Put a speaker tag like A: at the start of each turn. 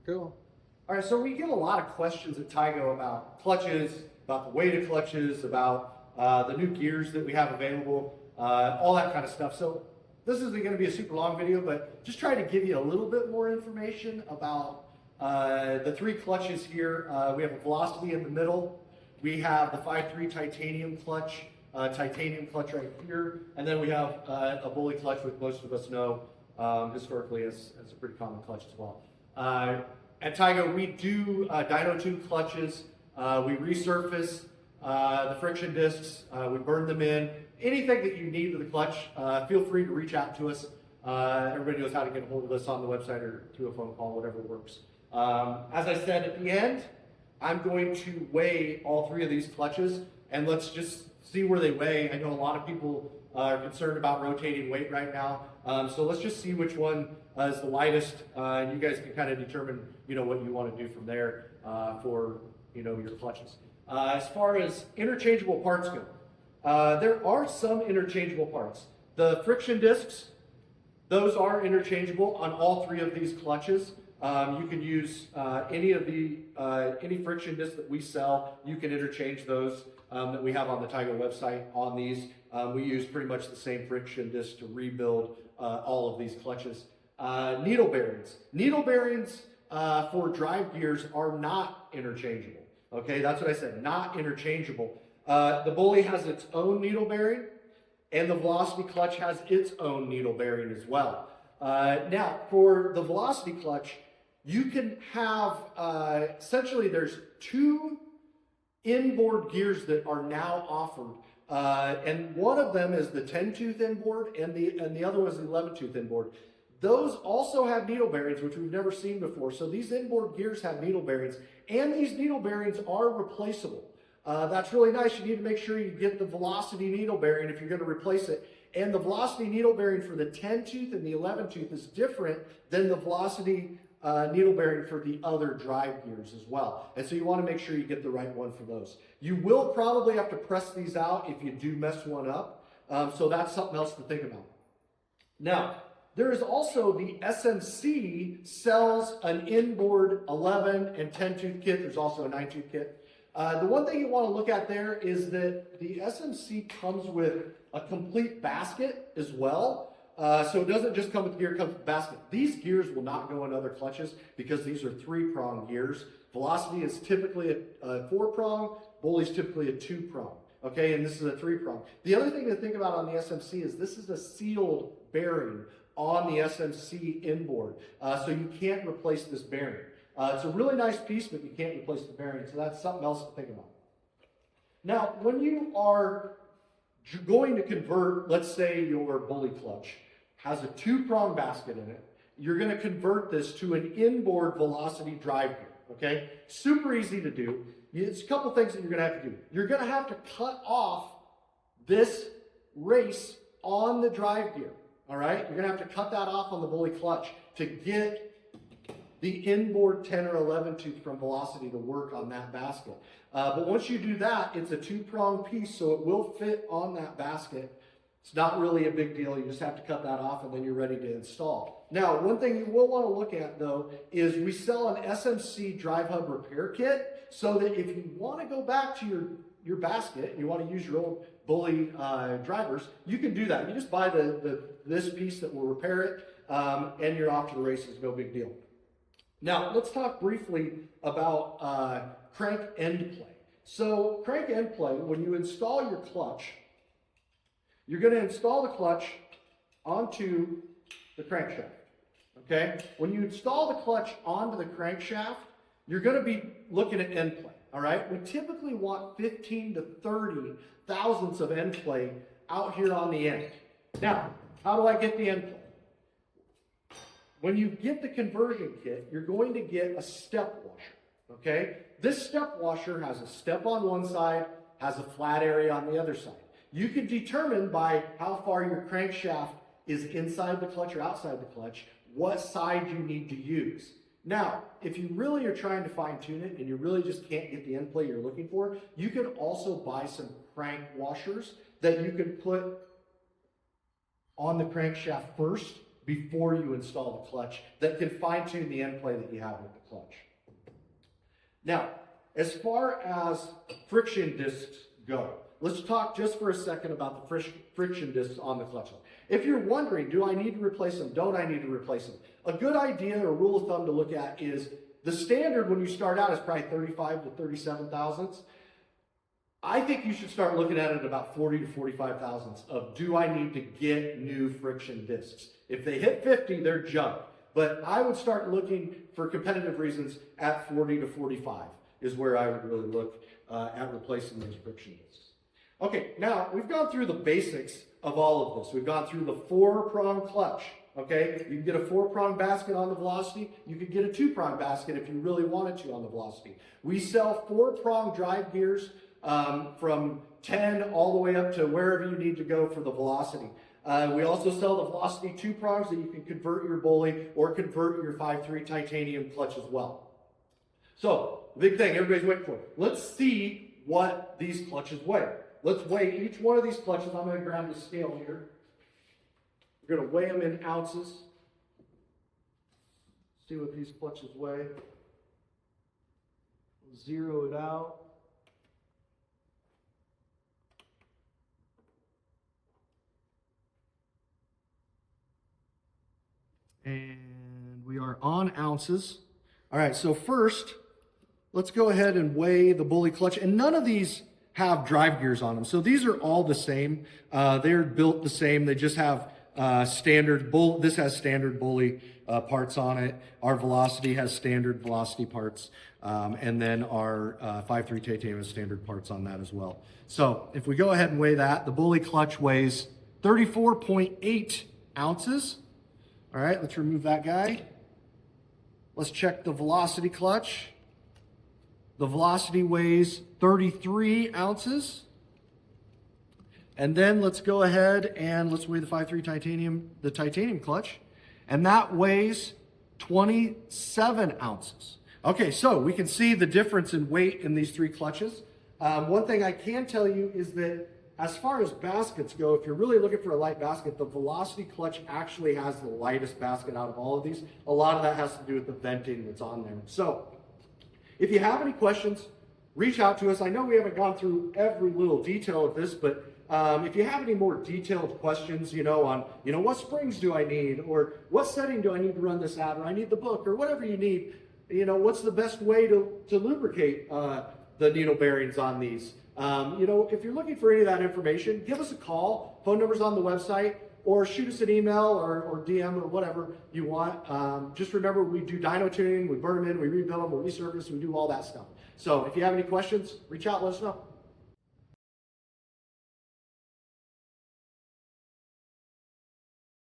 A: Cool.
B: All right, so we get a lot of questions at Tygo about clutches, about the weight of clutches, about the new gears that we have available, all that kind of stuff. So this isn't going to be a super long video, but just try to give you a little bit more information about the three clutches here. We have a Velocity in the middle. We have the 5.3 titanium clutch right here, and then we have a Bully clutch, which most of us know historically as a pretty common clutch as well. At Tygo, we do dyno tube clutches. We resurface the friction discs. We burn them in. Anything that you need with the clutch, feel free to reach out to us. Everybody knows how to get a hold of us on the website or through a phone call, whatever works. As I said at the end, I'm going to weigh all three of these clutches, and let's just see where they weigh. I know a lot of people are concerned about rotating weight right now, so let's just see which one is the lightest, and you guys can kind of determine, what you want to do from there for, your clutches. As far as interchangeable parts go, there are some interchangeable parts. The friction discs, those are interchangeable on all three of these clutches. You can use any friction disc that we sell. You can interchange those that we have on the Tygo website on these. We use pretty much the same friction disc to rebuild all of these clutches. Needle bearings. Needle bearings for drive gears are not interchangeable. Okay, that's what I said, not interchangeable. The Bully has its own needle bearing, and the Velocity clutch has its own needle bearing as well. Now, for the Velocity clutch, you can have, essentially there's two inboard gears that are now offered. And one of them is the 10-tooth inboard, and the other one is the 11-tooth inboard. Those also have needle bearings, which we've never seen before. So these inboard gears have needle bearings, and these needle bearings are replaceable. That's really nice. You need to make sure you get the Velocity needle bearing if you're going to replace it. And the Velocity needle bearing for the 10-tooth and the 11-tooth is different than the Velocity needle bearing for the other drive gears as well. And so you want to make sure you get the right one for those. You will probably have to press these out if you do mess one up. So that's something else to think about. Now, there is also the SMC sells an inboard 11 and 10-tooth kit. There's also a 9-tooth kit. The one thing you want to look at there is that the SMC comes with a complete basket as well. So it doesn't just come with the gear, it comes with the basket. These gears will not go in other clutches because these are 3-prong gears. Velocity is typically a 4-prong, Bully's typically a 2-prong. Okay, and this is a 3-prong. The other thing to think about on the SMC is this is a sealed bearing on the SMC inboard. So you can't replace this bearing. It's a really nice piece, but you can't replace the bearing. So that's something else to think about. Now, when you are going to convert, let's say your Bully clutch has a 2-prong basket in it, you're going to convert this to an inboard Velocity drive gear. Okay, super easy to do. It's a couple things that you're going to have to do. You're going to have to cut off this race on the drive gear. All right, you're going to have to cut that off on the Bully clutch to get the inboard 10 or 11 tooth from Velocity to work on that basket. But once you do that, it's a 2-prong piece, so it will fit on that basket. It's not really a big deal. You just have to cut that off, and then you're ready to install. Now, one thing you will want to look at, though, is we sell an SMC drive hub repair kit, so that if you want to go back to your basket and you want to use your old Bully drivers, you can do that. You just buy this piece that will repair it, and you're off to the races. No big deal. Now, let's talk briefly about crank end play. So, crank end play, when you install your clutch, you're going to install the clutch onto the crankshaft. Okay? When you install the clutch onto the crankshaft, you're going to be looking at end play. All right? We typically want 15 to 30 thousandths of end play out here on the end. Now, how do I get the end play? When you get the conversion kit, you're going to get a step washer, okay? This step washer has a step on one side, has a flat area on the other side. You can determine by how far your crankshaft is inside the clutch or outside the clutch, what side you need to use. Now, if you really are trying to fine tune it and you really just can't get the end play you're looking for, you can also buy some crank washers that you can put on the crankshaft first before you install the clutch that can fine tune the end play that you have with it. clutch. Now, as far as friction discs go, let's talk just for a second about the friction discs on the clutch. If you're wondering, do I need to replace them? Don't I need to replace them? A good idea or rule of thumb to look at is the standard when you start out is probably 35 to 37 thousandths. I think you should start looking at it about 40 to 45 thousandths of do I need to get new friction discs? If they hit 50, they're junk. But I would start looking for competitive reasons at 40 to 45 is where I would really look at replacing those friction discs. Okay, now we've gone through the basics of all of this. We've gone through the 4-prong clutch. Okay, you can get a 4-prong basket on the Velocity. You could get a 2-prong basket if you really wanted to on the Velocity. We sell 4-prong drive gears from 10 all the way up to wherever you need to go for the Velocity. We also sell the Velocity 2-prongs that you can convert your Bully or convert your 5.3 titanium clutch as well. So, the big thing everybody's waiting for. Let's see what these clutches weigh. Let's weigh each one of these clutches. I'm going to grab the scale here. We're going to weigh them in ounces. See what these clutches weigh. Zero it out. And we are on ounces. All right, so first, let's go ahead and weigh the Bully clutch. And none of these have drive gears on them. So these are all the same. They're built the same. They just have standard Bully. This has standard Bully parts on it. Our Velocity has standard Velocity parts. And then our 5.3 titanium has standard parts on that as well. So if we go ahead and weigh that, the Bully clutch weighs 34.8 ounces. All right, let's remove that guy. Let's check the Velocity clutch. The Velocity weighs 33 ounces. And then let's go ahead and let's weigh the 5.3 titanium, the titanium clutch. And that weighs 27 ounces. Okay, so we can see the difference in weight in these three clutches. One thing I can tell you is that as far as baskets go, if you're really looking for a light basket, the Velocity clutch actually has the lightest basket out of all of these. A lot of that has to do with the venting that's on there. So if you have any questions, reach out to us. I know we haven't gone through every little detail of this, but if you have any more detailed questions, on, what springs do I need, or what setting do I need to run this at, or I need the book, or whatever you need, what's the best way to lubricate the needle bearings on these? If you're looking for any of that information, give us a call. Phone number's on the website, or shoot us an email or DM or whatever you want. Just remember, we do dyno tuning, we burn them in, we rebuild them, we resurface, we do all that stuff. So if you have any questions, reach out, let us know.